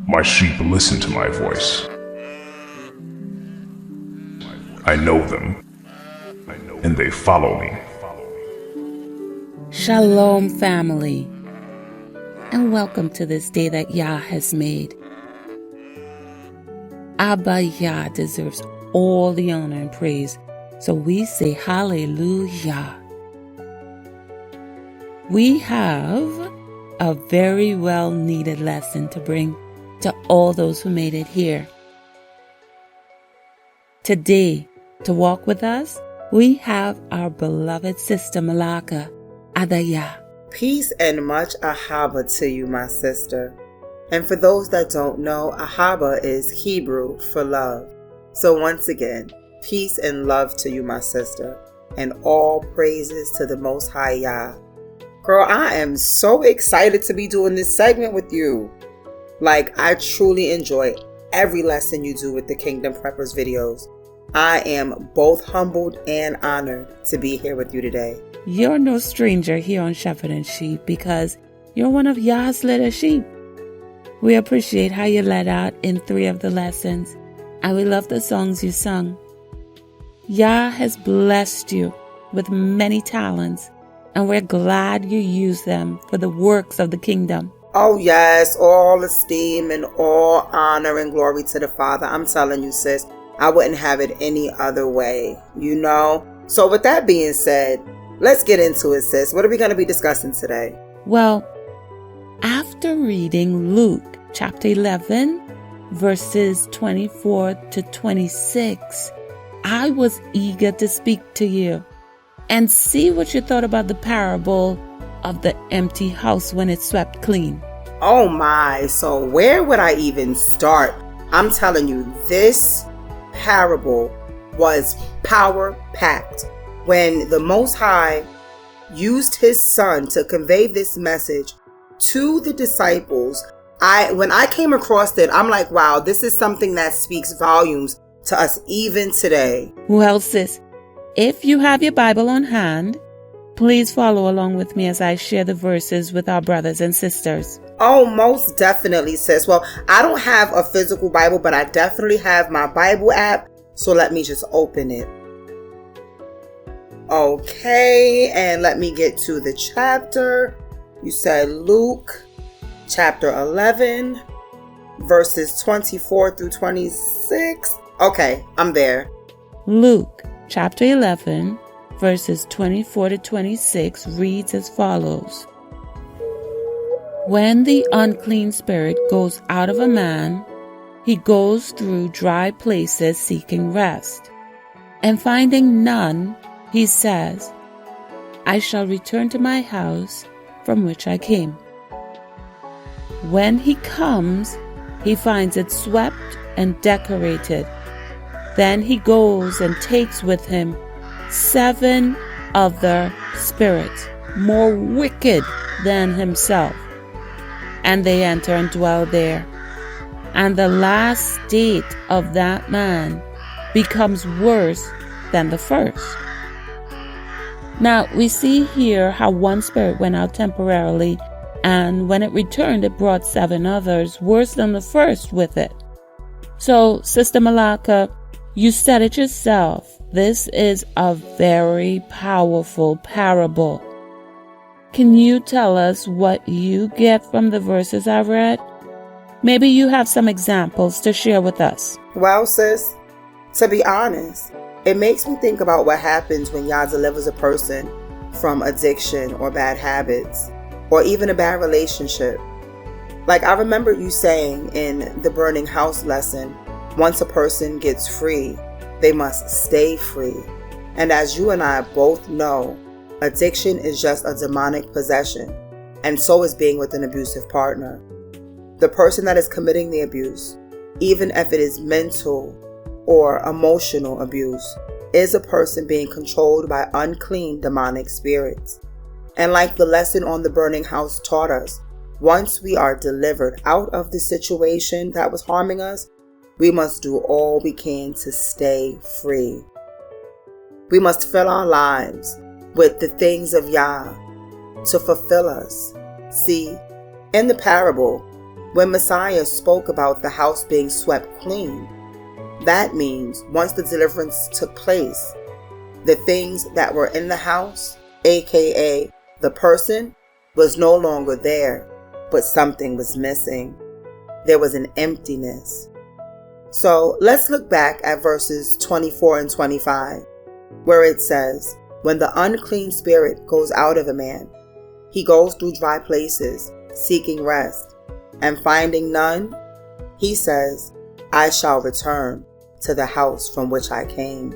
My sheep listen to my voice. I know them, and they follow me. Shalom, family, and welcome to this day that Yah has made. ABBA YAH deserves all the honor and praise, so we say hallelujah. We have a very well needed lesson to bring to all those who made it here. Today, to walk with us, we have our beloved sister Malaka, ABBA YAH. Peace and much ahaba to you, my sister. And for those that don't know, ahaba is Hebrew for love. So once again, peace and love to you, my sister, and all praises to the Most High Yah. Girl, I am so excited to be doing this segment with you. I truly enjoy every lesson you do with the Kingdom Preppers videos. I am both humbled and honored to be here with you today. You're no stranger here on Shepherd and Sheep because you're one of Yah's little sheep. We appreciate how you led out in 3 of the lessons, and we love the songs you sung. Yah has blessed you with many talents, and we're glad you use them for the works of the kingdom. Oh yes, all esteem and all honor and glory to the Father. I'm telling you, sis, I wouldn't have it any other way, So with that being said, let's get into it, sis. What are we going to be discussing today? Well, after reading Luke chapter 11, verses 24 to 26, I was eager to speak to you and see what you thought about the parable of the empty house when it's swept clean. Oh my, so where would I even start? I'm telling you, this parable was power-packed. When the Most High used his son to convey this message to the disciples, when I came across it, I'm like, wow, this is something that speaks volumes to us even today. Well, sis, if you have your Bible on hand, please follow along with me as I share the verses with our brothers and sisters. Oh, most definitely, sis. Well, I don't have a physical Bible, but I definitely have my Bible app. So let me just open it. Okay, and let me get to the chapter. You said Luke chapter 11, verses 24 through 26. Okay, I'm there. Luke chapter 11, verses 24 to 26 reads as follows. When the unclean spirit goes out of a man, he goes through dry places seeking rest, and finding none, he says, I shall return to my house from which I came. When he comes, he finds it swept and decorated. Then he goes and takes with him 7 other spirits, more wicked than himself, and they enter and dwell there. And the last state of that man becomes worse than the first. Now, we see here how one spirit went out temporarily, and when it returned, it brought 7 others, worse than the first, with it. So, Sister Malaka, you said it yourself. This is a very powerful parable. Can you tell us what you get from the verses I read? Maybe you have some examples to share with us. Well, sis, to be honest, it makes me think about what happens when Yah delivers a person from addiction or bad habits, or even a bad relationship. I remember you saying in the burning house lesson, once a person gets free, they must stay free. And as you and I both know, addiction is just a demonic possession, and so is being with an abusive partner. The person that is committing the abuse, even if it is mental or emotional abuse, is a person being controlled by unclean demonic spirits. And like the lesson on the burning house taught us, once we are delivered out of the situation that was harming us, we must do all we can to stay free. We must fill our lives with the things of Yah to fulfill us. See, in the parable, When Messiah spoke about the house being swept clean, that means once the deliverance took place, the things that were in the house, aka the person, was no longer there, but something was missing. There was an emptiness. So let's look back at verses 24 and 25, where it says, "When the unclean spirit goes out of a man, he goes through dry places, seeking rest, and finding none, he says, I shall return to the house from which I came.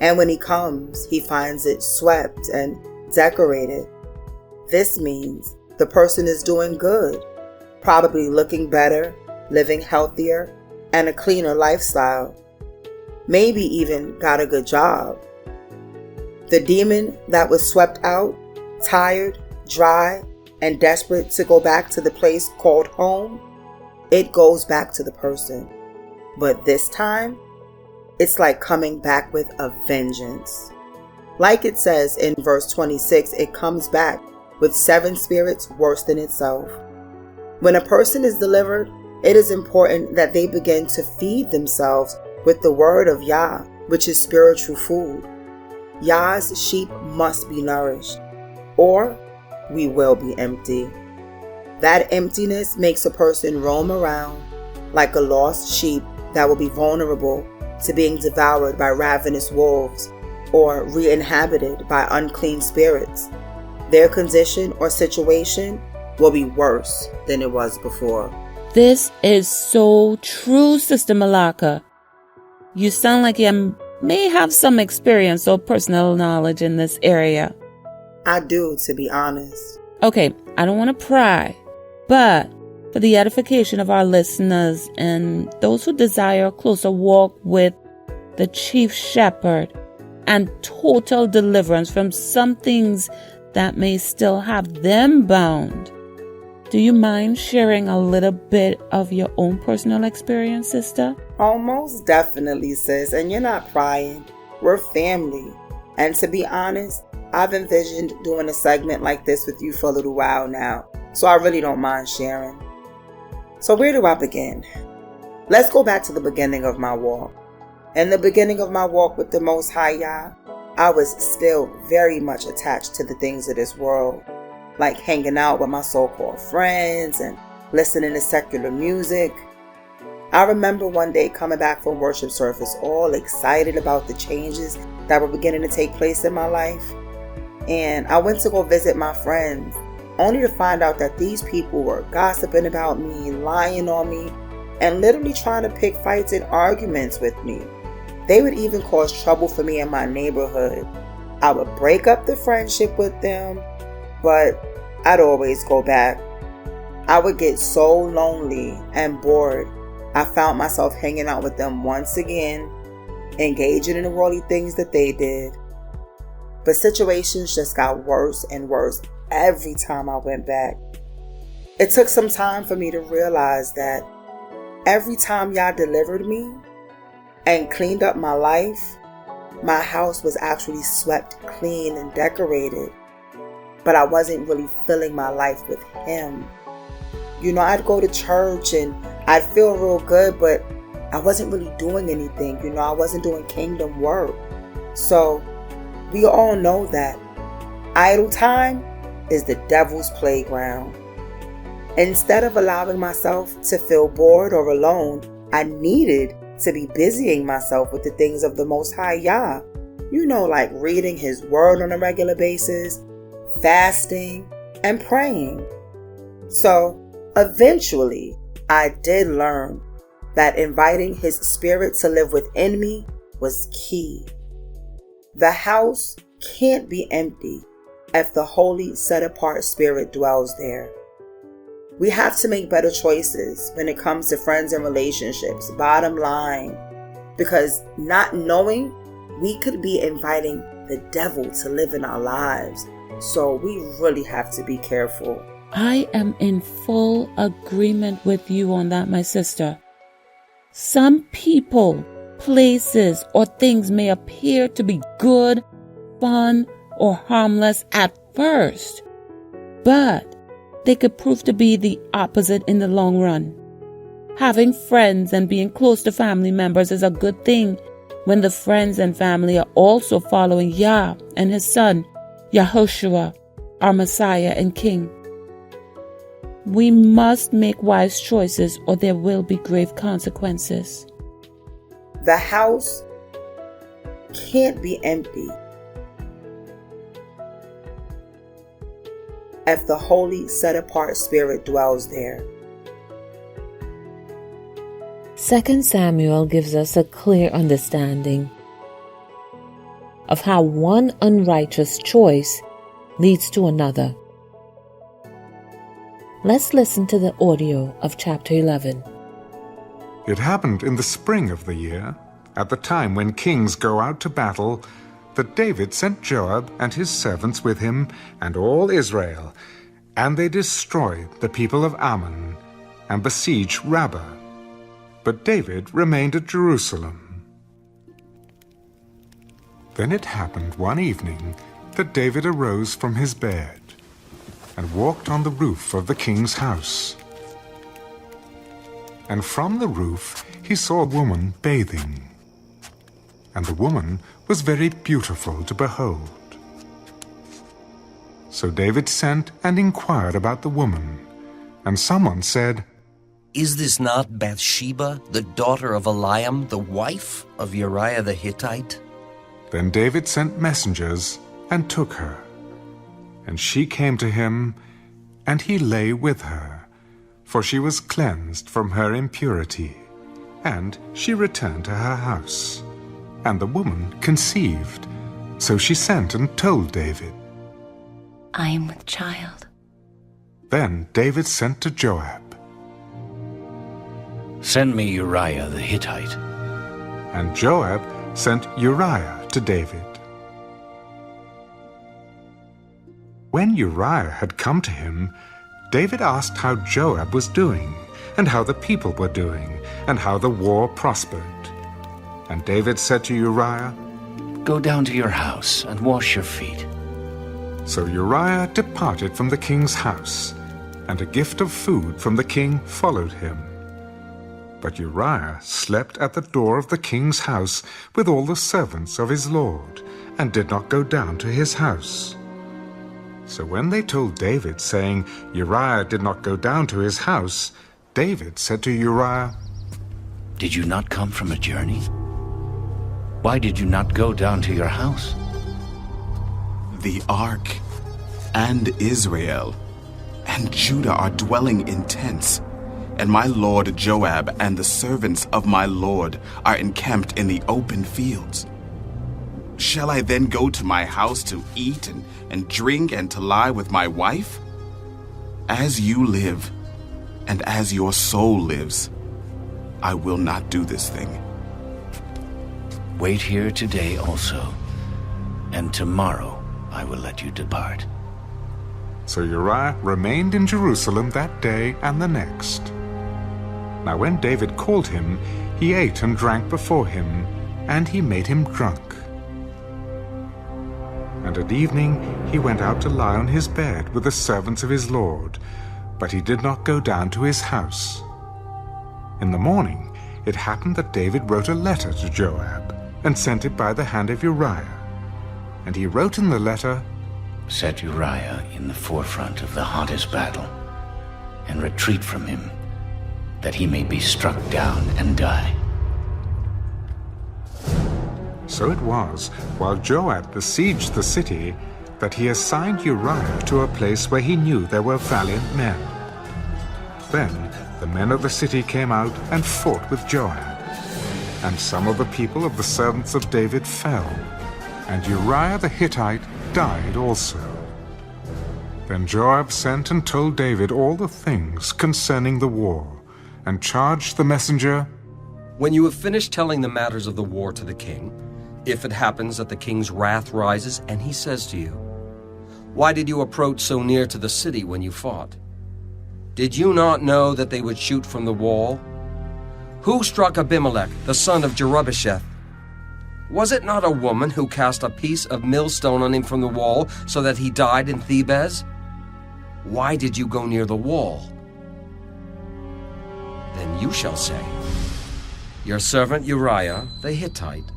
And when he comes, he finds it swept and decorated." This means the person is doing good, probably looking better, living healthier, and a cleaner lifestyle. Maybe even got a good job. The demon that was swept out, tired, dry, and desperate to go back to the place called home, it goes back to the person. But this time, it's like coming back with a vengeance. Like it says in verse 26, it comes back with 7 spirits worse than itself. When a person is delivered, it is important that they begin to feed themselves with the word of Yah, which is spiritual food. Yah's sheep must be nourished, or we will be empty. That emptiness makes a person roam around like a lost sheep that will be vulnerable to being devoured by ravenous wolves or re-inhabited by unclean spirits. Their condition or situation will be worse than it was before. This is so true, Sister Malaka. You sound like you may have some experience or personal knowledge in this area. I do, to be honest. Okay, I don't want to pry, but for the edification of our listeners and those who desire a closer walk with the Chief Shepherd and total deliverance from some things that may still have them bound, do you mind sharing a little bit of your own personal experience, sister? Oh, most definitely, sis. And you're not prying. We're family. And to be honest, I've envisioned doing a segment like this with you for a little while now. So I really don't mind sharing. So where do I begin? Let's go back to the beginning of my walk. In the beginning of my walk with the Most High Yah, I was still very much attached to the things of this world, like hanging out with my so-called friends and listening to secular music. I remember one day coming back from worship service all excited about the changes that were beginning to take place in my life. And I went to go visit my friends, only to find out that these people were gossiping about me, lying on me, and literally trying to pick fights and arguments with me. They would even cause trouble for me in my neighborhood. I would break up the friendship with them, but I'd always go back. I would get so lonely and bored. I found myself hanging out with them once again, engaging in the worldly things that they did. But situations just got worse and worse every time I went back. It took some time for me to realize that every time Yah delivered me and cleaned up my life, my house was actually swept clean and decorated. But I wasn't really filling my life with Him. You know, I'd go to church and I'd feel real good, but I wasn't really doing anything. You know, I wasn't doing kingdom work. So we all know that idle time is the devil's playground. Instead of allowing myself to feel bored or alone, I needed to be busying myself with the things of the Most High Yah. You know, like reading His Word on a regular basis, fasting, and praying. So eventually, I did learn that inviting His Spirit to live within me was key. The house can't be empty if the Holy set-apart Spirit dwells there. We have to make better choices when it comes to friends and relationships, bottom line, because not knowing, we could be inviting the devil to live in our lives. So we really have to be careful. I am in full agreement with you on that, my sister. Some people, places, or things may appear to be good, fun, or harmless at first, but they could prove to be the opposite in the long run. Having friends and being close to family members is a good thing when the friends and family are also following Yah and His Son, Yahushua, our Messiah and King. We must make wise choices or there will be grave consequences. The house can't be empty if the holy, set-apart spirit dwells there. 2 Samuel gives us a clear understanding of how one unrighteous choice leads to another. Let's listen to the audio of chapter 11. It happened in the spring of the year, at the time when kings go out to battle, that David sent Joab and his servants with him and all Israel, and they destroyed the people of Ammon and besieged Rabbah. But David remained at Jerusalem. Then it happened one evening that David arose from his bed and walked on the roof of the king's house. And from the roof he saw a woman bathing, and the woman was very beautiful to behold. So David sent and inquired about the woman, and someone said, "Is this not Bathsheba, the daughter of Eliam, the wife of Uriah the Hittite?" Then David sent messengers and took her, and she came to him, and he lay with her, for she was cleansed from her impurity, and she returned to her house. And the woman conceived, so she sent and told David. "I am with child." Then David sent to Joab, "Send me Uriah the Hittite." and Joab sent Uriah to David. When Uriah had come to him, David asked how Joab was doing, and how the people were doing, and how the war prospered. And David said to Uriah, "Go down to your house and wash your feet." So Uriah departed from the king's house, and a gift of food from the king followed him. But Uriah slept at the door of the king's house with all the servants of his lord, and did not go down to his house. So when they told David, saying, "Uriah did not go down to his house," David said to Uriah, "Did you not come from a journey? Why did you not go down to your house?" The ark and Israel and Judah are dwelling in tents, and my lord Joab and the servants of my lord are encamped in the open fields. Shall I then go to my house to eat and drink and to lie with my wife? As you live, and as your soul lives, I will not do this thing." Wait here today also, and tomorrow I will let you depart. So Uriah remained in Jerusalem that day and the next. Now when David called him, he ate and drank before him, and he made him drunk. And at evening he went out to lie on his bed with the servants of his lord, but he did not go down to his house. In the morning it happened that David wrote a letter to Joab, and sent it by the hand of Uriah. And he wrote in the letter, Set Uriah in the forefront of the hottest battle, and retreat from him, that he may be struck down and die. So it was, while Joab besieged the city, that he assigned Uriah to a place where he knew there were valiant men. Then the men of the city came out and fought with Joab, and some of the people of the servants of David fell, and Uriah the Hittite died also. Then Joab sent and told David all the things concerning the war, and charged the messenger, "When you have finished telling the matters of the war to the king, if it happens that the king's wrath rises and he says to you, 'Why did you approach so near to the city when you fought? Did you not know that they would shoot from the wall? Who struck Abimelech, the son of Jerubbesheth? Was it not a woman who cast a piece of millstone on him from the wall so that he died in Thebez? Why did you go near the wall? Then you shall say, Your servant Uriah the Hittite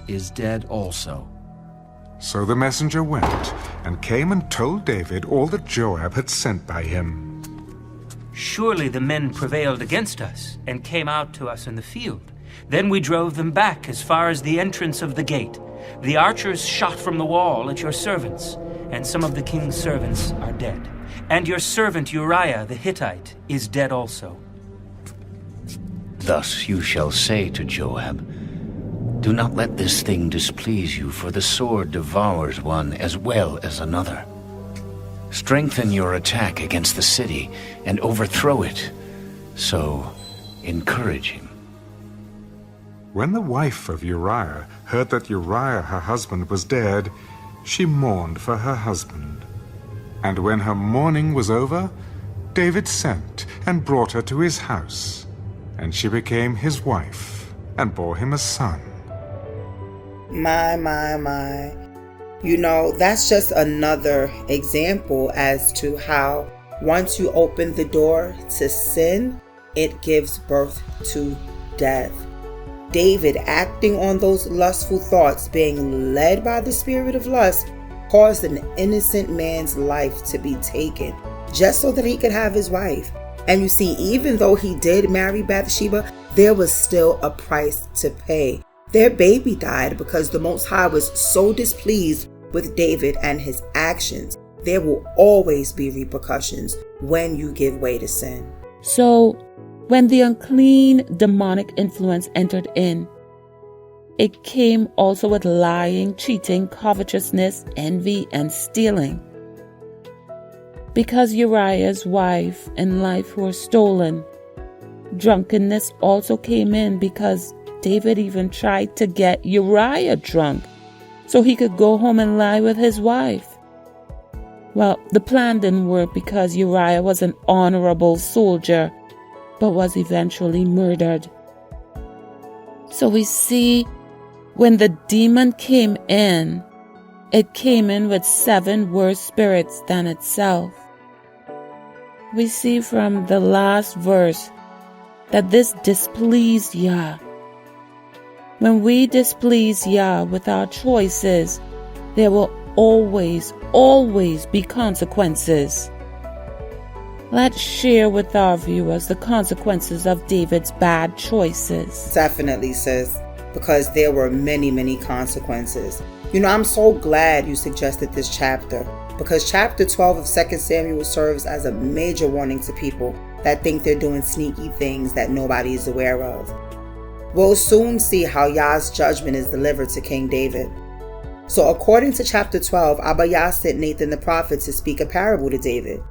is dead also. So the messenger went and came and told David all that Joab had sent by him. Surely the men prevailed against us and came out to us in the field. Then we drove them back as far as the entrance of the gate. The archers shot from the wall at your servants, and some of the king's servants are dead. And your servant Uriah the Hittite is dead also. Thus you shall say to Joab, Do not let this thing displease you, for the sword devours one as well as another. Strengthen your attack against the city and overthrow it. So encourage him. When the wife of Uriah heard that Uriah her husband was dead, she mourned for her husband. And when her mourning was over, David sent and brought her to his house. And she became his wife and bore him a son. My. You know, that's just another example as to how once you open the door to sin, it gives birth to death. David, acting on those lustful thoughts, being led by the spirit of lust, caused an innocent man's life to be taken just so that he could have his wife. And you see, even though he did marry Bathsheba, there was still a price to pay. Their baby died because the Most High was so displeased with David and his actions. There will always be repercussions when you give way to sin. So, when the unclean demonic influence entered in, it came also with lying, cheating, covetousness, envy, and stealing. Because Uriah's wife and life were stolen, drunkenness also came in because David even tried to get Uriah drunk so he could go home and lie with his wife. Well, the plan didn't work because Uriah was an honorable soldier, but was eventually murdered. So we see when the demon came in, it came in with 7 worse spirits than itself. We see from the last verse that this displeased Yah. When we displease Yah with our choices, there will always be consequences. Let's share with our viewers the consequences of David's bad choices. Definitely, sis, because there were many consequences. You know, I'm so glad you suggested this chapter, because chapter 12 of 2 Samuel serves as a major warning to people that think they're doing sneaky things that nobody is aware of. We'll soon see how Yah's judgment is delivered to King David. So according to chapter 12, ABBA YAH sent Nathan the prophet to speak a parable to David.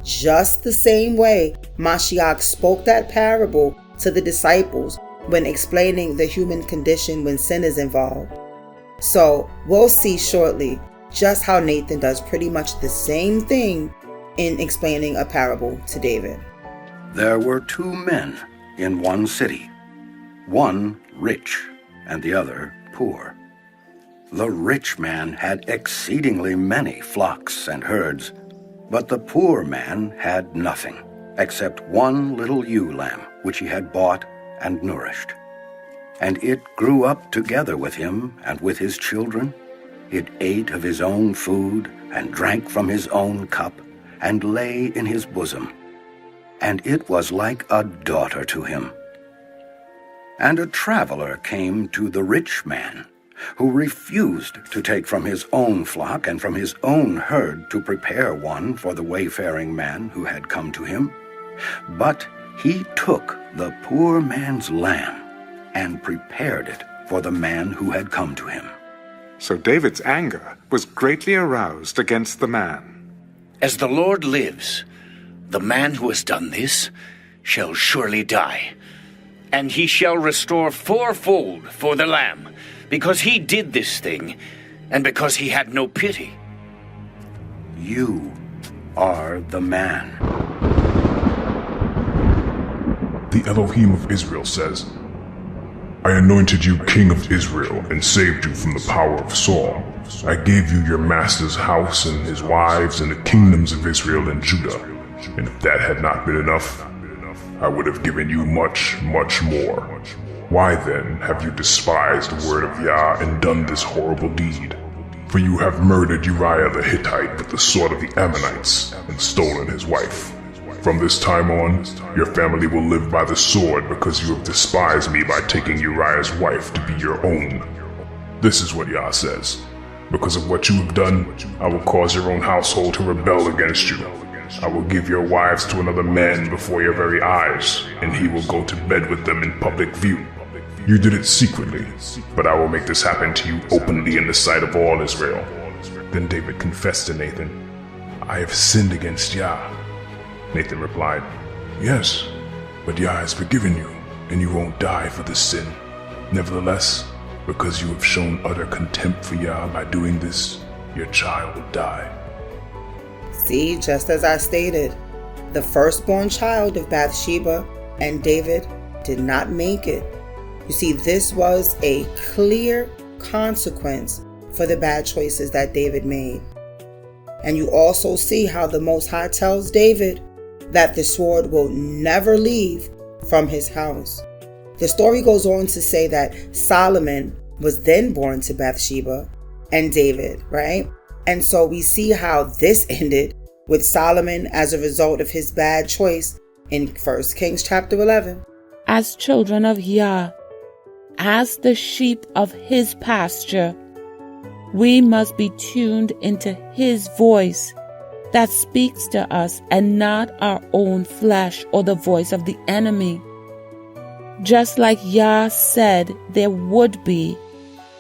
Just the same way Mashiach spoke that parable to the disciples when explaining the human condition when sin is involved. So we'll see shortly just how Nathan does pretty much the same thing in explaining a parable to David. There were 2 men in one city, one rich and the other poor. The rich man had exceedingly many flocks and herds, but the poor man had nothing except one little ewe lamb, which he had bought and nourished. And it grew up together with him and with his children. It ate of his own food and drank from his own cup and lay in his bosom. And it was like a daughter to him. And a traveler came to the rich man, who refused to take from his own flock and from his own herd to prepare one for the wayfaring man who had come to him. But he took the poor man's lamb and prepared it for the man who had come to him. So David's anger was greatly aroused against the man. As the Lord lives, the man who has done this shall surely die, and he shall restore 4-fold for the lamb, because he did this thing, and because he had no pity. You are the man. The Elohim of Israel says, I anointed you king of Israel and saved you from the power of Saul. I gave you your master's house and his wives and the kingdoms of Israel and Judah. And if that had not been enough, I would have given you much, much more. Why then have you despised the word of Yah and done this horrible deed? For you have murdered Uriah the Hittite with the sword of the Ammonites and stolen his wife. From this time on, your family will live by the sword because you have despised me by taking Uriah's wife to be your own. This is what Yah says. Because of what you have done, I will cause your own household to rebel against you. I will give your wives to another man before your very eyes, and he will go to bed with them in public view. You did it secretly, but I will make this happen to you openly in the sight of all Israel. Then David confessed to Nathan, I have sinned against Yah. Nathan replied, Yes, but Yah has forgiven you, and you won't die for this sin. Nevertheless, because you have shown utter contempt for Yah by doing this, your child will die. See, just as I stated, the firstborn child of Bathsheba and David did not make it. You see, this was a clear consequence for the bad choices that David made. And you also see how the Most High tells David that the sword will never leave from his house. The story goes on to say that Solomon was then born to Bathsheba and David, right? And so we see how this ended with Solomon as a result of his bad choice in 1 Kings chapter 11. As children of Yah, as the sheep of his pasture, we must be tuned into his voice that speaks to us and not our own flesh or the voice of the enemy. Just like Yah said there would be,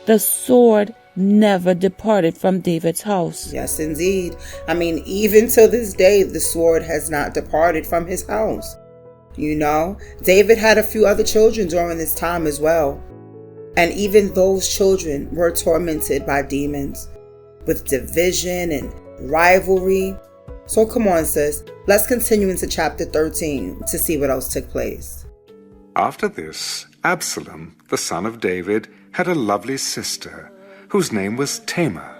the sword never departed from David's house. Yes, indeed. I mean, even to this day, the sword has not departed from his house. You know, David had a few other children during this time as well. And even those children were tormented by demons with division and rivalry. So come on, sis. Let's continue into chapter 13 to see what else took place. After this, Absalom, the son of David, had a lovely sister, whose name was Tamar,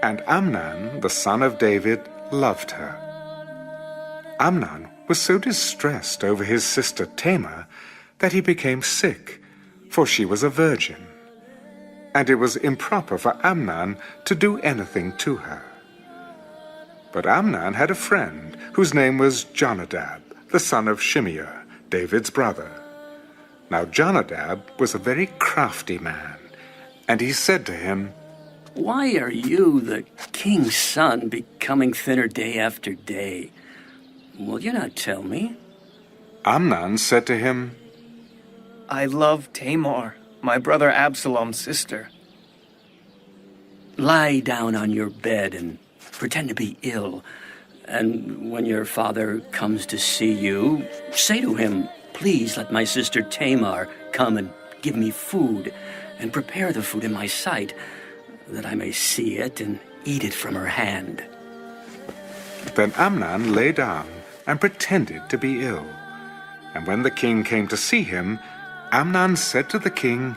and Amnon, the son of David, loved her. Amnon was so distressed over his sister Tamar that he became sick, for she was a virgin, and it was improper for Amnon to do anything to her. But Amnon had a friend whose name was Jonadab, the son of Shimeah, David's brother. Now Jonadab was a very crafty man, and he said to him, Why are you, the king's son, becoming thinner day after day? Will you not tell me? Amnon said to him, I love Tamar, my brother Absalom's sister. Lie down on your bed and pretend to be ill, and when your father comes to see you, say to him, Please let my sister Tamar come and give me food, and prepare the food in my sight, that I may see it and eat it from her hand. Then Amnon lay down and pretended to be ill. And when the king came to see him, Amnon said to the king,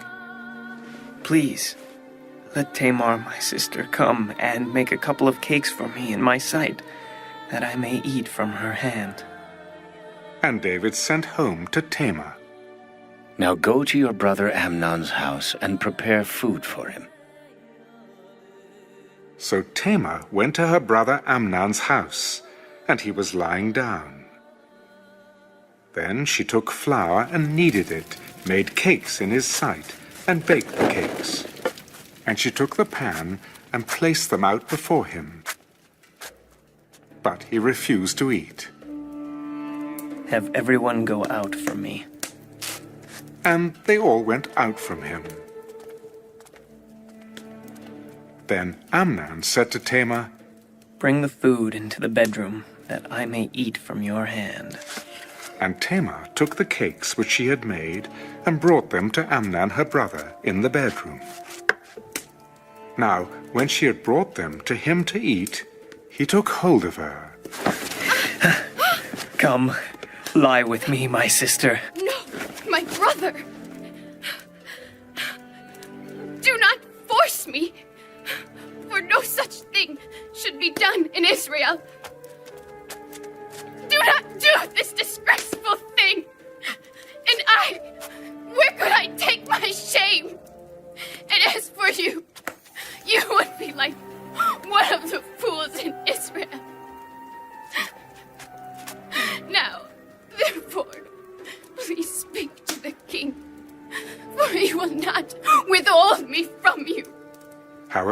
Please, let Tamar, my sister, come and make a couple of cakes for me in my sight, that I may eat from her hand. And David sent home to Tamar. Now go to your brother Amnon's house and prepare food for him. So Tamar went to her brother Amnon's house, and he was lying down. Then she took flour and kneaded it, made cakes in his sight, and baked the cakes. And she took the pan and placed them out before him. But he refused to eat. Have everyone go out from me. And they all went out from him. Then Amnon said to Tamar, Bring the food into the bedroom, that I may eat from your hand. And Tamar took the cakes which she had made, and brought them to Amnon her brother in the bedroom. Now, when she had brought them to him to eat, he took hold of her. Come, lie with me, my sister. No, my brother. Do not force me.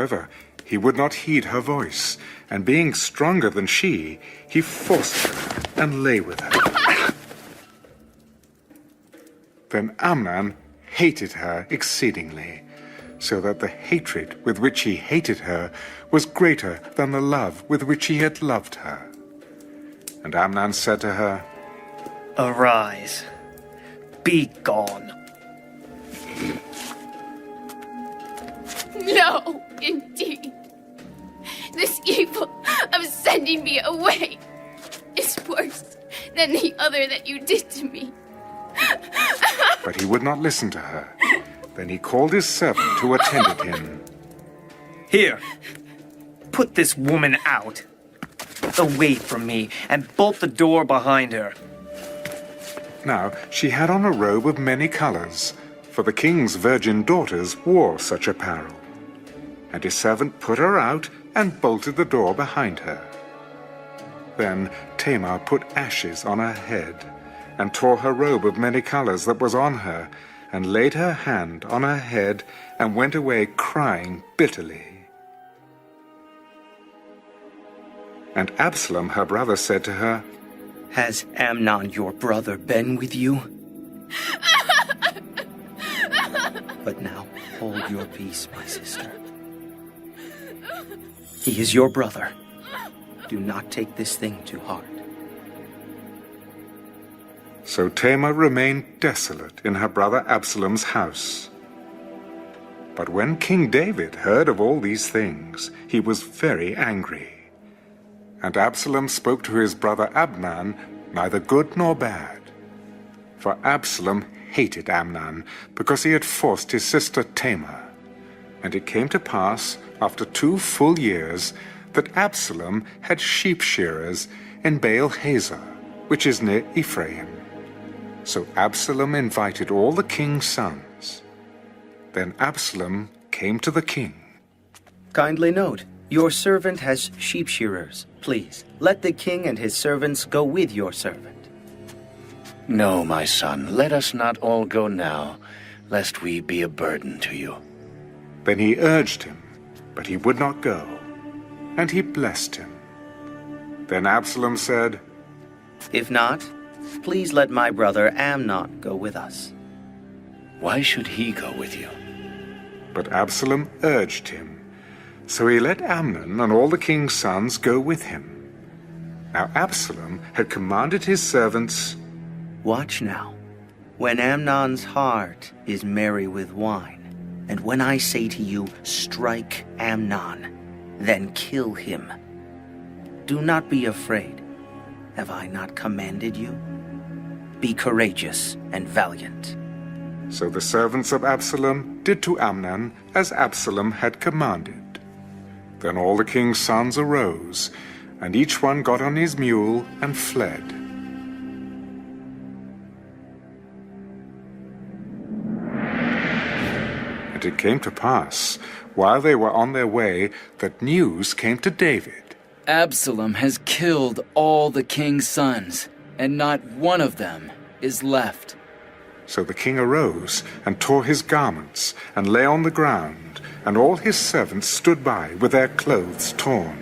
However, he would not heed her voice, and being stronger than she, he forced her and lay with her. Then Amnon hated her exceedingly, so that the hatred with which he hated her was greater than the love with which he had loved her. And Amnon said to her, Arise, be gone. No, indeed. This evil of sending me away is worse than the other that you did to me. But he would not listen to her. Then he called his servant who attended him. Here, put this woman out, away from me, and bolt the door behind her. Now she had on a robe of many colors, for the king's virgin daughters wore such apparel. And his servant put her out and bolted the door behind her. Then Tamar put ashes on her head, and tore her robe of many colors that was on her, and laid her hand on her head, and went away crying bitterly. And Absalom her brother said to her, Has Amnon your brother been with you? But now hold your peace, my sister. He is your brother. Do not take this thing to heart. So Tamar remained desolate in her brother Absalom's house. But when King David heard of all these things, he was very angry. And Absalom spoke to his brother Amnon, neither good nor bad. For Absalom hated Amnon, because he had forced his sister Tamar. And it came to pass, after 2 full years, that Absalom had sheep shearers in Baal-Hazor, which is near Ephraim. So Absalom invited all the king's sons. Then Absalom came to the king. Kindly note, your servant has sheep shearers. Please, let the king and his servants go with your servant. No, my son, let us not all go now, lest we be a burden to you. Then he urged him, but he would not go, and he blessed him. Then Absalom said, If not, please let my brother Amnon go with us. Why should he go with you? But Absalom urged him. So he let Amnon and all the king's sons go with him. Now Absalom had commanded his servants, Watch now, when Amnon's heart is merry with wine, and when I say to you, Strike Amnon, then kill him. Do not be afraid. Have I not commanded you? Be courageous and valiant. So the servants of Absalom did to Amnon as Absalom had commanded. Then all the king's sons arose, and each one got on his mule and fled. And it came to pass, while they were on their way, that news came to David. Absalom has killed all the king's sons, and not one of them is left. So the king arose and tore his garments and lay on the ground, and all his servants stood by with their clothes torn.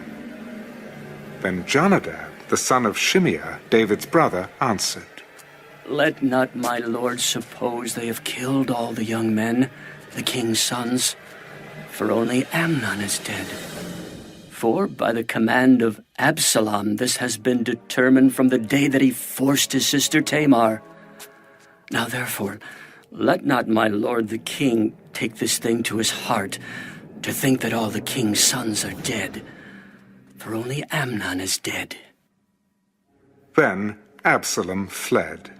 Then Jonadab, the son of Shimeah, David's brother, answered, Let not my lord suppose they have killed all the young men, the king's sons, for only Amnon is dead. For by the command of Absalom this has been determined from the day that he forced his sister Tamar. Now therefore, let not my lord the king take this thing to his heart, to think that all the king's sons are dead, for only Amnon is dead. Then Absalom fled.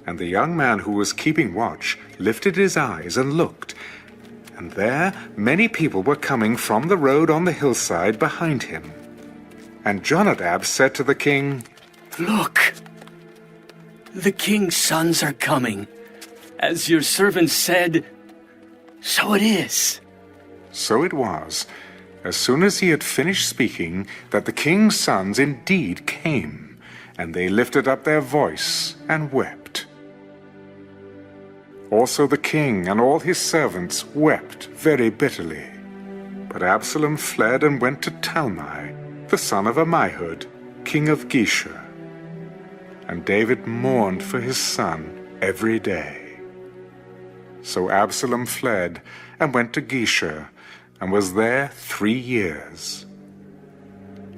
And the young man who was keeping watch lifted his eyes and looked, and there many people were coming from the road on the hillside behind him. And Jonadab said to the king, Look! The king's sons are coming. As your servant said, so it is. So it was, as soon as he had finished speaking, that the king's sons indeed came, and they lifted up their voice and wept. Also the king and all his servants wept very bitterly. But Absalom fled and went to Talmai, the son of Ammihud, king of Geshur. And David mourned for his son every day. So Absalom fled and went to Geshur, and was there 3 years.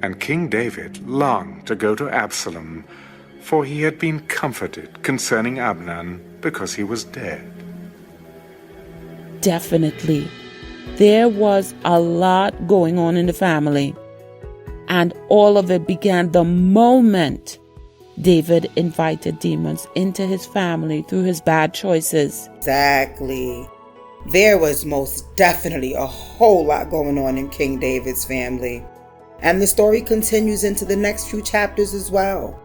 And King David longed to go to Absalom, for he had been comforted concerning Amnon, because he was dead. Definitely. There was a lot going on in the family. And all of it began the moment David invited demons into his family through his bad choices. Exactly. There was most definitely a whole lot going on in King David's family. And the story continues into the next few chapters as well.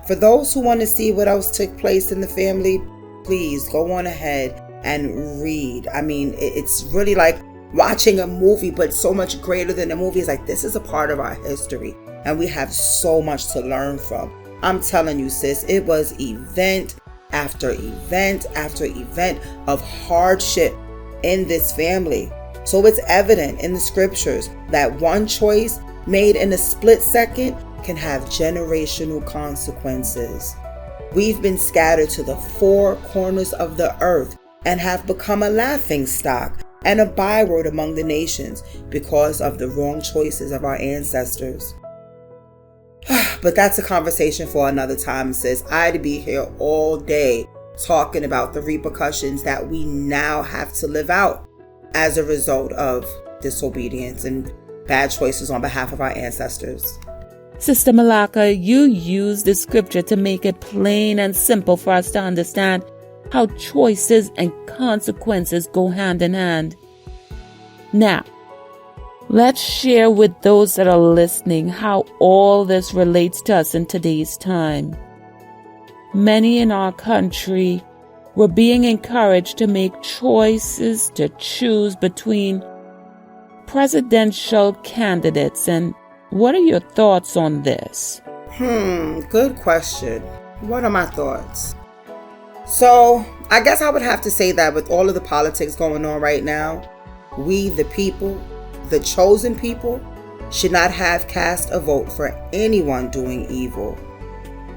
For those who want to see what else took place in the family, please go on ahead and read. I mean, it's really like watching a movie, but so much greater than a movie. It's like, this is a part of our history, and we have so much to learn from. I'm telling you, sis, it was event after event after event of hardship in this family. So it's evident in the scriptures that one choice made in a split second can have generational consequences. We've been scattered to the 4 corners of the earth and have become a laughingstock and a byword among the nations because of the wrong choices of our ancestors. But that's a conversation for another time, sis. I'd be here all day talking about the repercussions that we now have to live out as a result of disobedience and bad choices on behalf of our ancestors. Sister Malaka, you use the scripture to make it plain and simple for us to understand how choices and consequences go hand in hand. Now, let's share with those that are listening how all this relates to us in today's time. Many in our country were being encouraged to make choices to choose between presidential candidates. And what are your thoughts on this? Good question. What are my thoughts? So, I guess I would have to say that with all of the politics going on right now, we, the people, the chosen people, should not have cast a vote for anyone doing evil.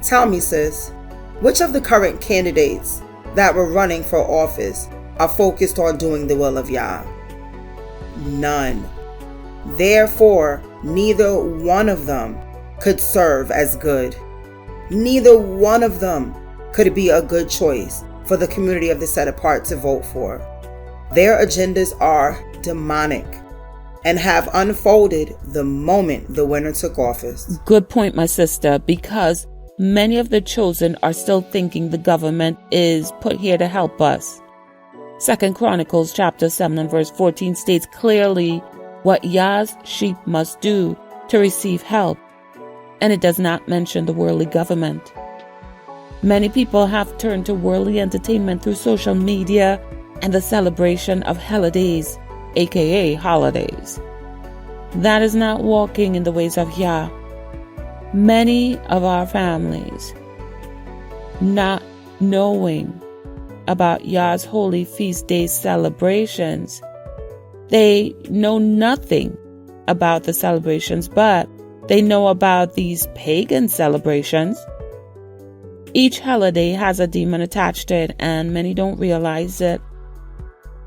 Tell me, sis, which of the current candidates that were running for office are focused on doing the will of Yah? None. Therefore, neither one of them could serve as good. Neither one of them could be a good choice for the community of the set apart to vote for. Their agendas are demonic and have unfolded the moment the winner took office. Good point, my sister, because many of the chosen are still thinking the government is put here to help us. 2 Chronicles chapter 7 and verse 14 states clearly what Yah's sheep must do to receive help, and it does not mention the worldly government. Many people have turned to worldly entertainment through social media and the celebration of holidays, aka holidays. That is not walking in the ways of Yah. Many of our families, not knowing about Yah's holy feast day celebrations, they know nothing about the celebrations, but they know about these pagan celebrations. Each holiday has a demon attached to it, and many don't realize it.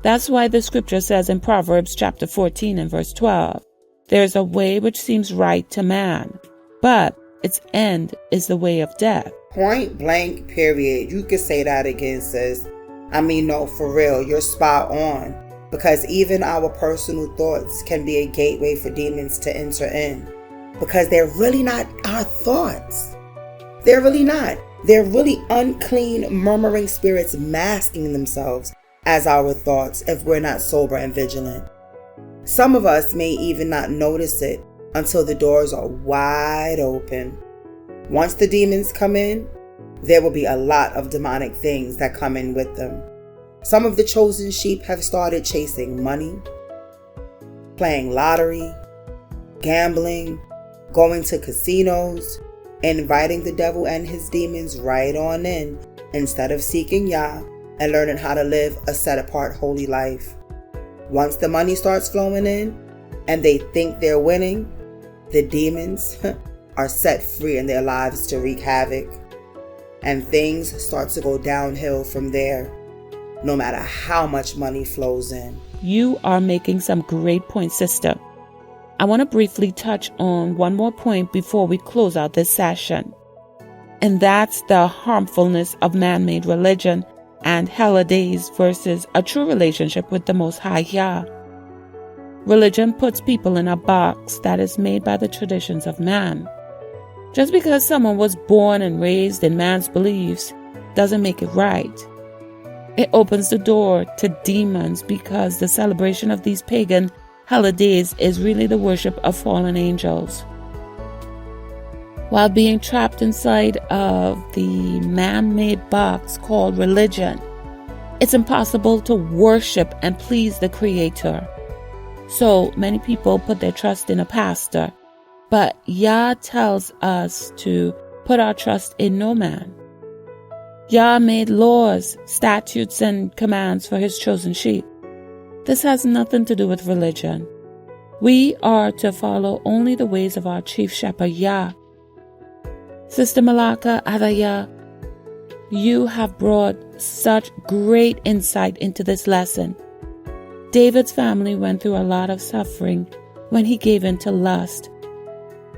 That's why the scripture says in Proverbs chapter 14 and verse 12, "There is a way which seems right to man, but its end is the way of death." Point blank, period. You could say that again, sis. I mean, no, for real, you're spot on. Because even our personal thoughts can be a gateway for demons to enter in. Because they're really not our thoughts. They're really not. They're really unclean, murmuring spirits masking themselves as our thoughts if we're not sober and vigilant. Some of us may even not notice it until the doors are wide open. Once the demons come in, there will be a lot of demonic things that come in with them. Some of the chosen sheep have started chasing money, playing lottery, gambling, going to casinos, inviting the devil and his demons right on in instead of seeking Yah and learning how to live a set-apart holy life. Once the money starts flowing in and they think they're winning, the demons are set free in their lives to wreak havoc. And things start to go downhill from there, no matter how much money flows in. You are making some great points, sister. I want to briefly touch on one more point before we close out this session. And that's the harmfulness of man-made religion and holidays versus a true relationship with the Most High Yah. Religion puts people in a box that is made by the traditions of man. Just because someone was born and raised in man's beliefs doesn't make it right. It opens the door to demons because the celebration of these pagan holidays is really the worship of fallen angels. While being trapped inside of the man-made box called religion, it's impossible to worship and please the Creator. So many people put their trust in a pastor, but Yah tells us to put our trust in no man. Yah made laws, statutes, and commands for his chosen sheep. This has nothing to do with religion. We are to follow only the ways of our Chief Shepherd Yah. Sister Malaka Adaya, you have brought such great insight into this lesson. David's family went through a lot of suffering when he gave in to lust.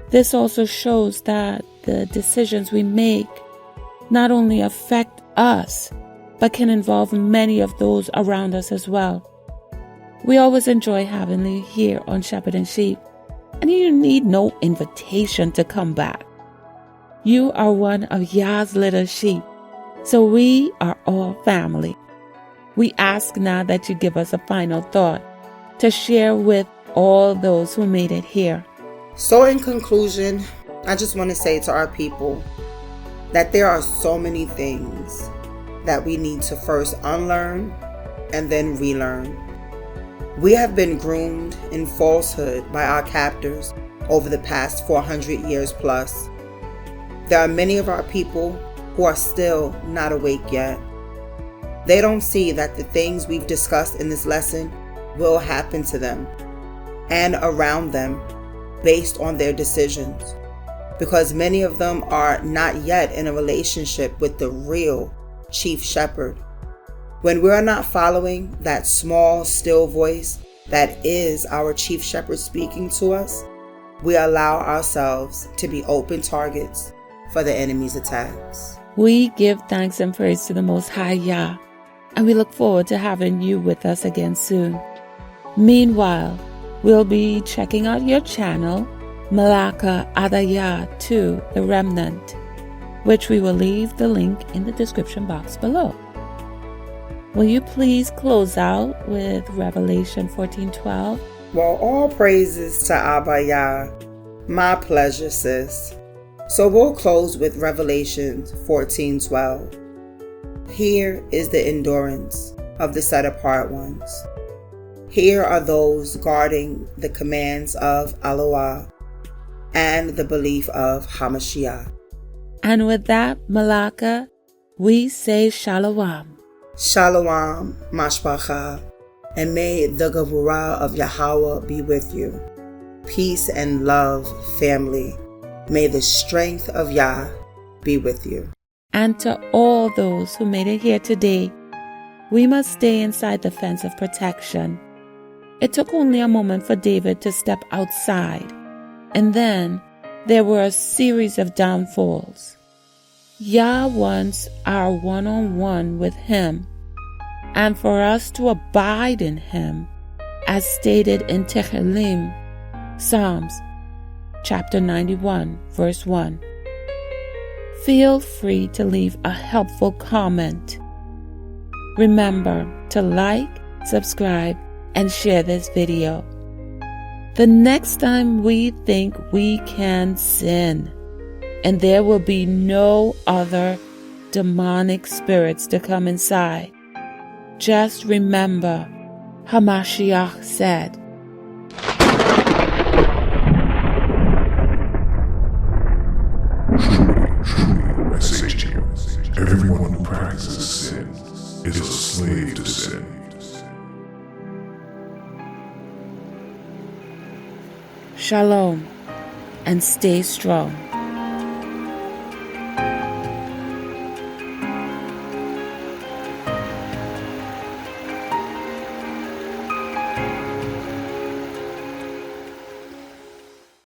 This also shows that the decisions we make not only affect us, but can involve many of those around us as well. We always enjoy having you here on Shepherd and Sheep, and you need no invitation to come back. You are one of Yah's little sheep, so we are all family. We ask now that you give us a final thought to share with all those who made it here. So in conclusion, I just want to say to our people that there are so many things that we need to first unlearn and then relearn. We have been groomed in falsehood by our captors over the past 400 years plus. There are many of our people who are still not awake yet. They don't see that the things we've discussed in this lesson will happen to them and around them based on their decisions, because many of them are not yet in a relationship with the real Chief Shepherd. When we're not following that small, still voice that is our Chief Shepherd speaking to us, we allow ourselves to be open targets for the enemy's attacks. We give thanks and praise to the Most High Yah, and we look forward to having you with us again soon. Meanwhile, we'll be checking out your channel, Malaka Adaya 2, The Remnant, which we will leave the link in the description box below. Will you please close out with Revelation 14:12? Well, all praises to ABBA YAH. My pleasure, sis. So we'll close with Revelation 14:12. Here is the endurance of the set-apart ones. Here are those guarding the commands of Eloah and the belief of Ha Mashiah. And with that, Malaka, we say Shalom. Shalom, Mashpacha, and may the Gevurah of Yahweh be with you. Peace and love, family. May the strength of Yah be with you. And to all those who made it here today, we must stay inside the fence of protection. It took only a moment for David to step outside, and then there were a series of downfalls. Yah wants our one-on-one with Him, and for us to abide in Him, as stated in Tehillim, Psalms, chapter 91, verse 1. Feel free to leave a helpful comment. Remember to like, subscribe, and share this video. The next time we think we can sin, and there will be no other demonic spirits to come inside, just remember, Ha Mashiach said, Truly, I say to you, everyone who practices sin is a slave to sin. Shalom, and stay strong.